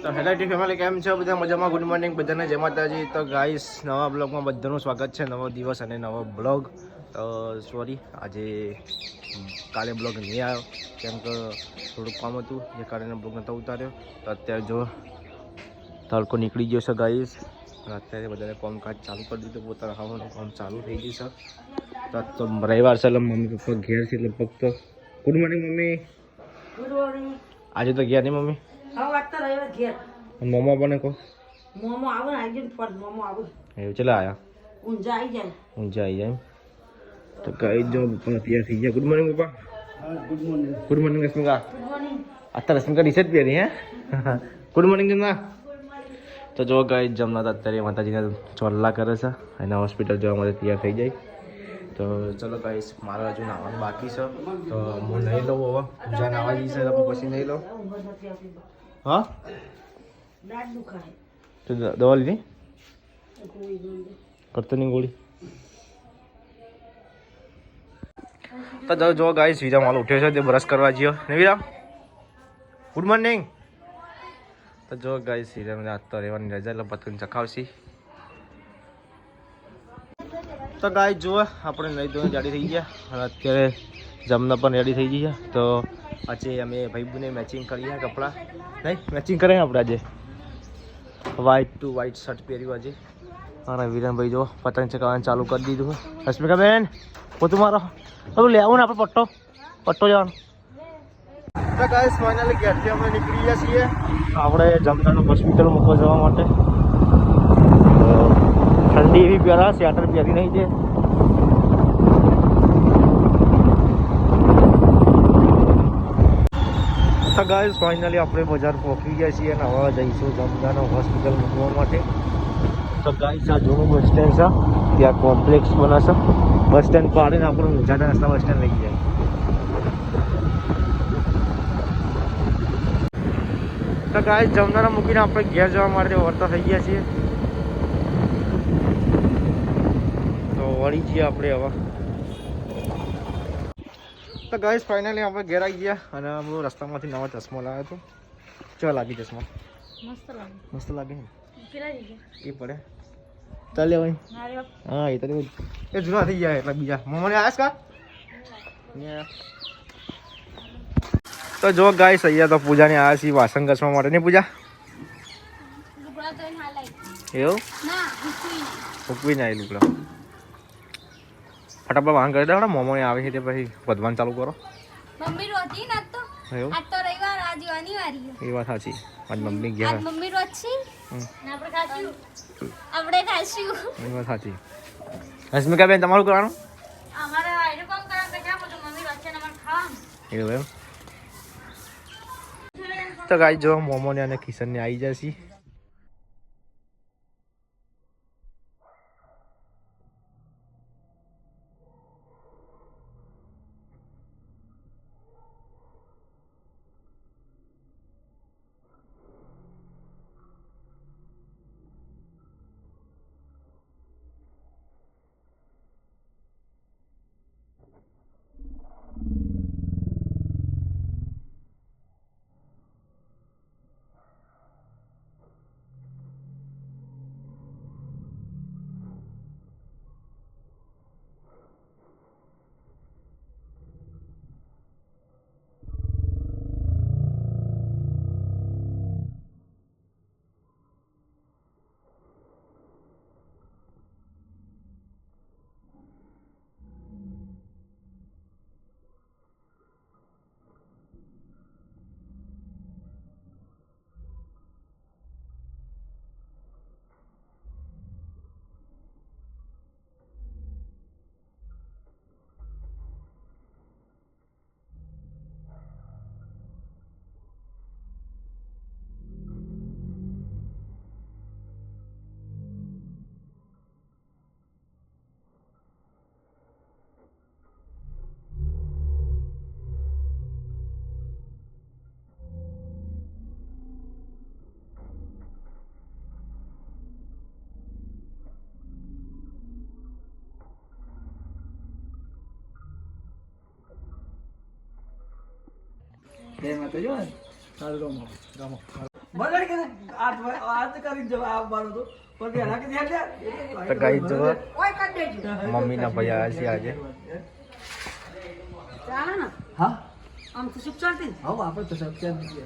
તો hello T family કેમ છો બધા મજામાં? ગુડ મોર્નિંગ બધાને જય માતાજી. તો ગાઈસ નવા બ્લોગમાં બધાનું સ્વાગત છે. નવો દિવસ અને નવો બ્લોગ. તો સોરી આજે કાલે બ્લોગ નહીં આવ્યો કેમ કે થોડુંક કામ હતું જે કારણે બ્લોગ નહોતો ઉતાર્યો. તો અત્યારે જો તડકો નીકળી ગયો છે ગાઈસ. અત્યારે બધાને કામકાજ ચાલુ કરી દીધું, પોતાના ખાવાનું કામ ચાલુ થઈ ગયું છે. તો રવિવાર છે એટલે મમ્મી પપ્પા ઘેર છે એટલે ફક્ત good morning mummy. Good morning. આજે તો ગયા નહીં મમ્મી? હા વાગતા રહ્યો ઘેર. મોમો બને કહો. મોમો આવે ને આવી ફોન મોમો આવે. એવું ચલા આયા? ઊંઝા આવી જાય. ઊંઝા આવી જાય. તો કઈ જો પપ્પા તૈયાર થઈ ગયા. ગુડ મોર્નિંગ પપ્પા. Good morning. Good morning Rashmika. Good morning. અત્યારે રશ્મિકા ટી-શર્ટ પહેરી હે. Good morning Jamna. તો જો ગાઈસ જમના તો અત્યારે માતાજીને ચોલ્લા કરે છે અને હોસ્પિટલ જવા માટે તૈયાર થઈ જાય. તો ચલો ગાઈસ મારે હજુ નાવાનું બાકી છે તો હું નહીં લઉં હવે. પૂજા નાવા જઈશે તો પછી નહીં લઉં. હા દાંત દુખાય. તો દવા લીધી? કરતો નહીં ગોળી. તો જો ગાઈસ વિરામ હાલ ઉઠ્યો છે તે બ્રશ કરવા જ્યો ને વિરામ. Good morning. તો જો ગાઈસ વિરામ આજ તો રહેવાની રજા એટલે પતંગ ચખાવશી. તો ગાઈસ જુઓ આપણે નહીં ધોઈને રેડી થઈ ગયા અને અત્યારે જમના પણ રેડી થઈ ગયા. તો આજે અમે ભાઈબુને મેચિંગ કરીએ કપડાં. નહીં મેચિંગ કરે આપણે આજે વ્હાઈટ ટુ વ્હાઈટ શર્ટ પહેર્યું આજે. મારા વિરામભાઈ જો પતંગ ચગાવવાનું ચાલુ કરી દીધું. રશ્મિકા બેન પોતું મારો થોડું લેવું ને આપણે પટ્ટો જવાનું. તો ગાઈસ ફાઇનલી ઘેરથી અમે નીકળી ગયા છીએ આપણે જમનાનું હોસ્પિટલ મૂકવા જવા માટે. ઠંડી એવી પહેરા સ્વેટર પહેરી નહીં છે. તો ગાઈસ ફાઇનલી આપણે બજાર પહોંચી ગયા છીએ અને હવે જઈશું જમનાનું હોસ્પિટલ મૂકવા માટે. તો ગાઈસ આ જૂનું બસ સ્ટેન્ડ છે, ત્યાં કોમ્પ્લેક્સ બનાવશે. બસ સ્ટેન્ડ પાડીને આપણે ઊંઝાના રસ્તા બસ સ્ટેન્ડ લઈ જાય. તો ગાઈસ જમનારા મૂકીને આપણે ઘેર જવા માટે વર્તા થઈ ગયા છીએ. તો વળી છીએ આપણે હવે. તો ગાઈસ ફાઇનલી આપણે ઘેર આવી ગયા અને હું રસ્તામાંથી નવા ચશ્મા લાવ્યો હતો. કેવા લાગી ચશ્મા? મસ્ત લાગે. મસ્ત લાગે ને? કેટલા લીધા? એ પડે ચાલ લેવાય. હા એ તો એ જૂના થઈ ગયા એટલે બીજા મમ્મી આવ્યા કા. તો જો ગાઈસ અહીંયા તો પૂજાને આવ્યા છીએ વાસણ ઘસવા માટે. નહીં પૂજા? એવું ઉકવી ને આવી લુકડા ફટાફટ વાહન કરી દે. મોમોને આવે છે તે પછી વધવાનું ચાલુ કરો. મમ્મી રોતી ના તો એવું આજ તો રવિવાર આજ અનિવાર્ય. એ વાત સાચી. આજ મમ્મી ગયા. આજ મમ્મી રોતી ને આપણે ખાશું. આપણે ખાશું. એ વાત સાચી. રશ્મિકા બેન તમારું કરવાનું? અમારે આયરો કામ કરવા કે ક્યાં બધું મમ્મી રોતી ને અમાર ખાવાનું. એવું એમ. તો ગાઈસ જો મોમોને અને કિશનને આવી જશે. તો ગાઈ જો મમ્મીના ભાઈ આવ્યા છે આજે. ચાલે ને હા આમ તો સુખ ચાલતી હા આપણે તો સબ ક્યાં દીધે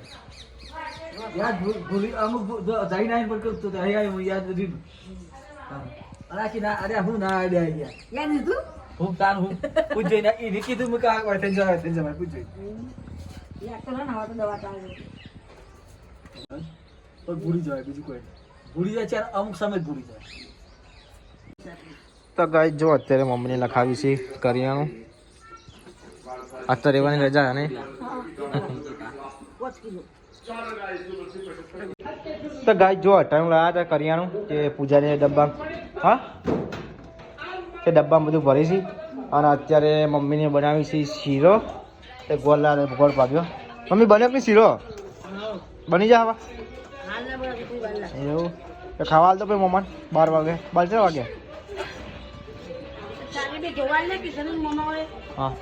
યાદ ભૂલી અમુક જઈ ના પર કરતો તો અહીંયા યાદ દીધું અરે ના અરે હું ના આઈડિયા ગયા યાદ લીધું હું તાર હું પૂછજો ને એ કીધું મેં કા હોય તેન જવાય પૂછજો યાદ તો ના હવે તો દવા ચાલે પણ ભૂલી જવાય બીજું કોઈ ભૂલી જાય ત્યારે અમુક સમય જ ભૂલી જાય. તો ગાઈ જો અત્યારે મમ્મીને લખાવી છે કરિયાણું. આજ તો રહેવાની રજા ને. 5 કિલો તો ગાઈ જો ટાઈમ લાયા હતા કરિયાણું તે પૂજાને ડબ્બા હા તે ડબ્બામાં બધું ભરી છે અને અત્યારે મમ્મીને બનાવી છે શીરો તે ગોળ પાક્યો. મમ્મી બન્યો કે શીરો બની જા હવે હાલ ના બરાબર કોઈ વાર લાગે એવું તો ખાવા હાલ તો ભાઈ મમ્મા 12 વાગે 12 વાગે ચાલે બે જોવાલ ને કિશન મમ્મા હોય હા.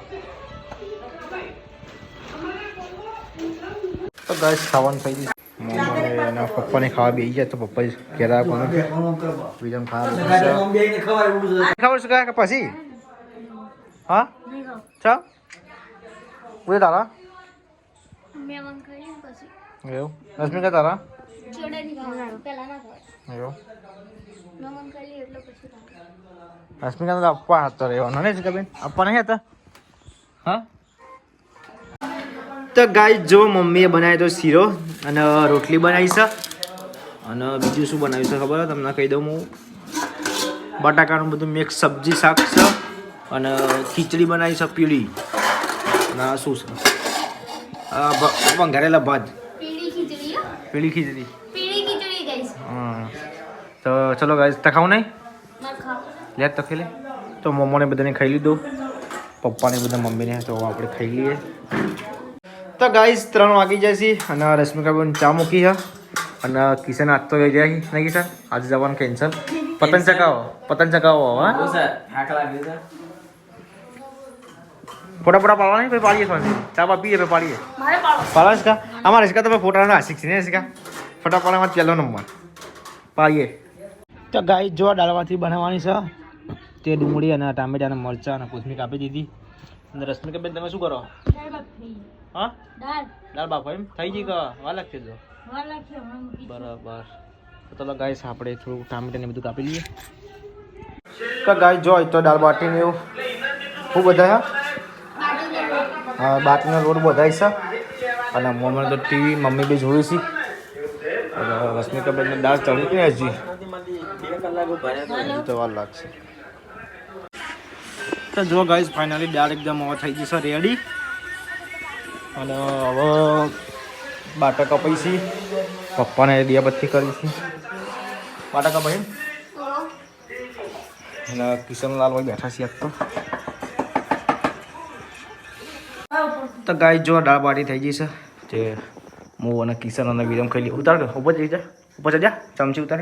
તો ગાઈસ ખાવાનું થઈ ગયું. મમ્મા પપ્પાને ખાવા બેસી જાય તો પપ્પા કહેતા કોને બીજાને ખાવા ખબર છે કે પછી હા નહીં ખાવ ચા ઉદય તારા મેં મન ખાઈ પછી એવું રશ્મિકા તારા છોડે નહીં ખાવાનું પહેલા ના ખાવાય એવું મેં મન ખાઈ લી એટલે પછી ખાવાનું. રશ્મિકા તો આપવા હતો રહેવાનો ને બેન આપવા નહીં હતા હા. તો ગાઈ જો મમ્મીએ બનાવ્યો તો શીરો અને રોટલી બનાવી છે અને બીજું શું બનાવ્યું છે ખબર તમને કહી દઉં હું બટાકાનું બધું મિક્સ સબ્જી શાક છે અને ખીચડી બનાવી છે પીળી અને આ શું છે વંગારેલા ભાત પીળી ખીચડી હો. પીળી ખીચડી પીળી ખીચડી ગઈશ હા. તો ચલો ગાઈ તખાવું નહીં ના ખાવ લે તખી લે તો મમ્માને બધાને ખાઈ લીધું પપ્પાને બધા મમ્મીને તો આપણે ખાઈ લઈએ. તો ગાઈસ 3 વાગી જાય છે અને રશ્મિકાબેન ચા મૂકી છે અને કિશન આજ તો લઈ જાય નહીં કિશન આજે જવાનું કેન્સલ. પતંગ ચકાવો હા ફોટા પાડવા નહીં ભાઈ પાડીએ શાંતિ ચા બા પીએ ભાઈ પાડીએ મારે પાડો પાડવા છે કા અમારા રિસ્કા તો ભાઈ ફોટા ના શીખશે ને રિસ્કા ફોટા પાડવામાં પહેલો નંબર પાડીએ. તો ગાઈસ જો દાળવાથી બનાવવાની છે તે ડુંગળી અને ટામેટા અને મરચાં અને કોથમીર કાપી દીધી અને રશ્મિકાબેન તમે શું કરો દાળ ભાત થઈ ગઈ. હા દાળ દાળ બાફા એમ થઈ ગઈ કે વાર લાગશે તો વાર લાગશે હમણાં મૂકી દઉં. બરાબર. તો ચલો ગાઈસ આપણે થોડું ટામેટા ને બધું કાપી લઈએ. તો ગાઈસ જો તો દાળ બાટીને એવું ખૂબ બધા બાટી દે. હા બાટીનો રોડ બધાય છે અને મમ્મી તો ટીવી મમ્મી બી જોઈ છે અને રશ્મિકાબેનને દાળ ચડી ને હજી હજી તો વાર લાગશે. તો જો ગાઈસ ફાઇનલી દાળ એકદમ હવે થઈ ગઈ છે રેડી અને હવે બાટા કપાઈ છે પપ્પાને દિયાબત્તી કરી છે બાટા કપાઈ અને કિશનલાલ ભાઈ બેઠા છે તો ગાઈસ જો દાળ બાટી થઈ ગઈ છે જે હું અને કિશન અને વિરમ ખાઈ લઈએ. ઉતાર ઉપર જઈ જા ઉપર જા ચમચી ઉતાર.